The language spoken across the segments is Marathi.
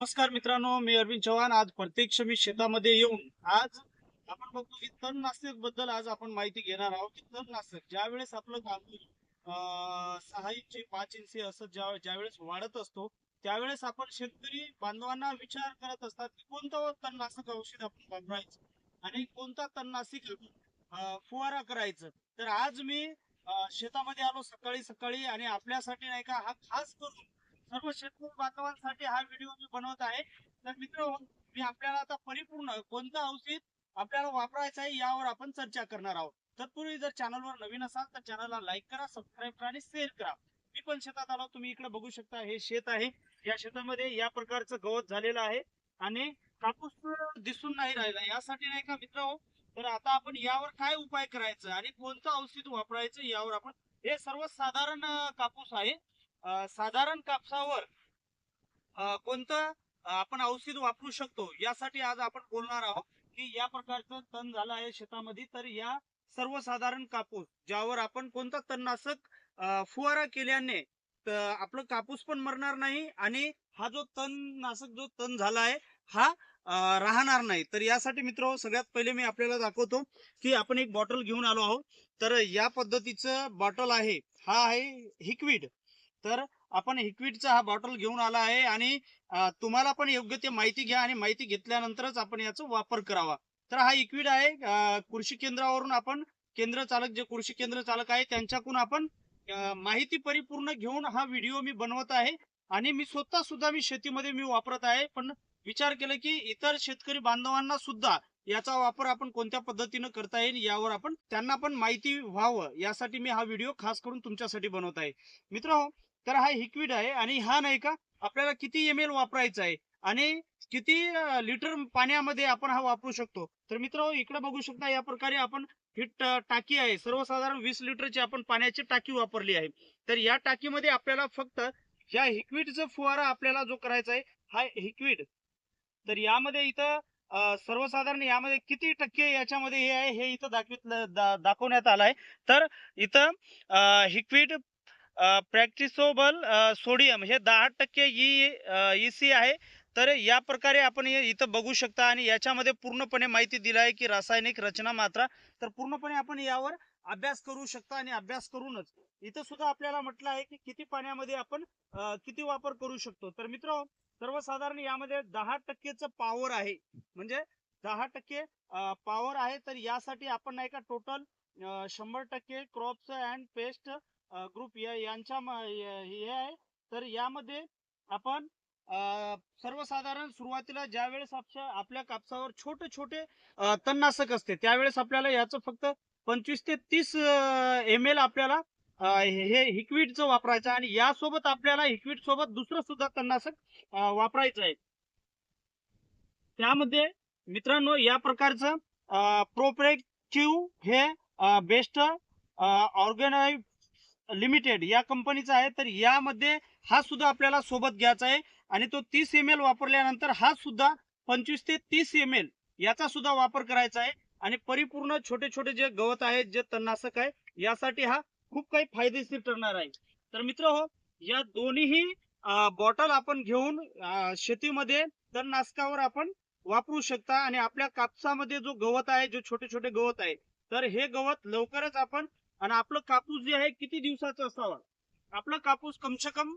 नमस्कार मित्रांनो, मी अरविंद चव्हाण. आज प्रत्यक्ष मी शेतामध्ये येऊन आज आपण बघतो की तणनाशक बद्दल आज आपण माहिती घेणार आहोत. की तणनाशक ज्यावेळेस आपलं कापूस 6 इंची 5 इंची असं ज्यावेळेस वाढत असतो, त्यावेळेस आपण शेतकरी बांधवांना विचार करत असतात की कोणतं तणनाशक औषध आपण वापरायचं आणि कोणता तणनाशक आपण फवारा करायचं. तर आज मी शेतामध्ये आलो सकाळी सकाळी आणि आपल्यासाठी नाही का हा खास करून सर्व शेतकरी बांधवांसाठी हा व्हिडिओ मी बनवत आहे. तर मित्र, मी आपल्याला आता परिपूर्ण कोणतं औषध आपल्याला वापरायचं आहे यावर आपण चर्चा करणार आहोत. तत्पूर्वी जर चॅनलवर नवीन असाल तर चॅनलला लाईक करा, सबस्क्राईब करा आणि शेअर करा. मी पण शेतात आलो, तुम्ही इकडे बघू शकता, हे शेत आहे. या शेतामध्ये या प्रकारचं गवत झालेलं आहे आणि कापूस दिसून नाही राहिला. यासाठी नाही का मित्र, तर आता आपण यावर काय उपाय करायचं आणि कोणतं औषध वापरायचं यावर आपण, हे सर्वसाधारण कापूस आहे. साधारण कापसावर कोणतं आपण औषध वापरू शकतो यासाठी आज आपण बोलणार आहोत. की या प्रकारचं तण झालं आहे शेतामध्ये, तर या सर्वसाधारण कापूस ज्यावर आपण कोणतं तणनाशक फुवारा केल्याने आपलं कापूस पण मरणार नाही आणि हा जो तणनाशक जो तण झाला आहे हा राहणार नाही. तर यासाठी मित्र, सगळ्यात पहिले मी आपल्याला दाखवतो की आपण एक बॉटल घेऊन आलो आहोत. तर या पद्धतीचं बॉटल आहे, हा आहे हिक्विड. तर आपण हिक्विडचा हा बॉटल घेऊन आला आहे आणि तुम्हाला पण योग्य ते माहिती घ्या आणि माहिती घेतल्यानंतरच आपण याचा वापर करावा. तर हा लिक्विड आहे. कृषी केंद्रावरून आपण, केंद्र चालक जे कृषी केंद्र चालक आहे त्यांच्याकडून आपण माहिती परिपूर्ण घेऊन हा व्हिडिओ मी बनवत आहे. आणि मी स्वतः सुद्धा मी शेतीमध्ये मी वापरत आहे, पण विचार केला की इतर शेतकरी बांधवांना सुद्धा याचा वापर आपण कोणत्या पद्धतीने करता येईल यावर आपण त्यांना पण माहिती व्हावं, यासाठी मी हा व्हिडिओ खास करून तुमच्यासाठी बनवत आहे. मित्र, तर हा लिक्विड आहे आणि हा नाही का आपल्याला किती ml वापरायचा आहे आणि किती लिटर पाण्यामध्ये आपण हा वापरू शकतो. तर मित्र, इकडे बघू शकता, या प्रकारे आपण ही टाकी आहे, सर्वसाधारण 20 लिटरची आपण पाण्याची टाकी वापरली आहे. तर या टाकीमध्ये आपल्याला फक्त या लिक्विडचा फुवारा आपल्याला जो करायचा आहे, हा लिक्विड. तर यामध्ये इथं सर्वसाधारण यामध्ये किती टक्के याच्यामध्ये हे आहे हे इथं दाखवण्यात आलं आहे. तर इथं लिक्विड प्रॅक्टिसोबल सोडियम हे 10% EC आहे. तर या प्रकारे आपण हे इथं बघू शकता आणि याच्यामध्ये पूर्णपणे माहिती दिली आहे की रासायनिक रचना मात्रा. तर पूर्णपणे आपण यावर अभ्यास करू शकता आणि अभ्यास करूनच इथं सुद्धा आपल्याला म्हटलं आहे की किती पाण्यामध्ये आपण किती वापर करू शकतो. तर मित्र, सर्वसाधारण यामध्ये 10%च पॉवर आहे, म्हणजे 10% पॉवर आहे. तर यासाठी आपण नाही का total 100% crops and paste group यांच्या हे आहे. तर यामध्ये आपण सर्वसाधारण सुरुवातीला ज्यावेळेस आपल्या कापसावर छोटे छोटे तणनाशक असते, त्यावेळेस आपल्याला याचं फक्त 25 ते 30 ml आपल्याला हे लिक्विडचं वापरायचं आणि यासोबत आपल्याला लिक्विड सोबत दुसरं सुद्धा तणनाशक वापरायचं आहे. त्यामध्ये मित्रांनो या प्रकारचं प्रोप्रेक्टिव्ह हे बेस्ट ऑर्गनाइज लिमिटेड या कंपनीचा आहे. तर यामध्ये हा सुद्धा आपल्याला सोबत घ्यायचा आहे आणि तो 30 ml वापरल्यानंतर हा सुद्धा 25 ते 30 ml याचा सुद्धा वापर करायचा आहे. आणि परिपूर्ण छोटे छोटे जे गवत आहेत, जे तणनाशक आहे, यासाठी हा खूप काही फायदेशीर ठरणार आहे. तर मित्र हो, या दोन्ही बॉटल आपण घेऊन शेतीमध्ये तणनाशकावर आपण वापरू शकता आणि आपल्या कापसामध्ये जो गवत आहे, जे छोटे छोटे गवत आहे, तर हे गवत लवकरच आपण, आणि आपलं कापूस जे आहे किती दिवसाचा असावा, आपला कापूस कमसे कम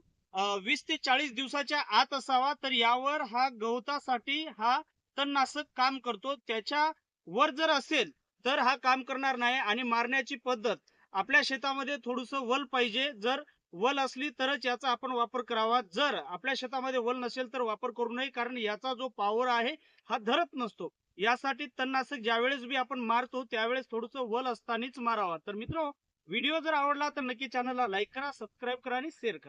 20 ते 40 दिवसाच्या आत असावा. तर यावर हा गवतासाठी हा तणनाशक काम करतो. त्याच्या वर जर असेल तर हा काम करणार नाही. आणि मारण्याची पद्धत, आपल्या शेतामध्ये थोडस वल पाहिजे, जर वल असली तरच याचा आपण वापर करावा. जर आपल्या शेतामध्ये वल नसेल तर वापर करू नये, कारण याचा जो पॉवर आहे हा धरत नसतो. यासाठी तणनाशक ज्यावेळेस बी आपण मारतो त्यावेळेस थोडस वल असतानाच मारावा. तर मित्र, व्हिडिओ जर आवडला तर नक्की चॅनलला लाईक करा, सबस्क्राईब करा आणि शेअर करा.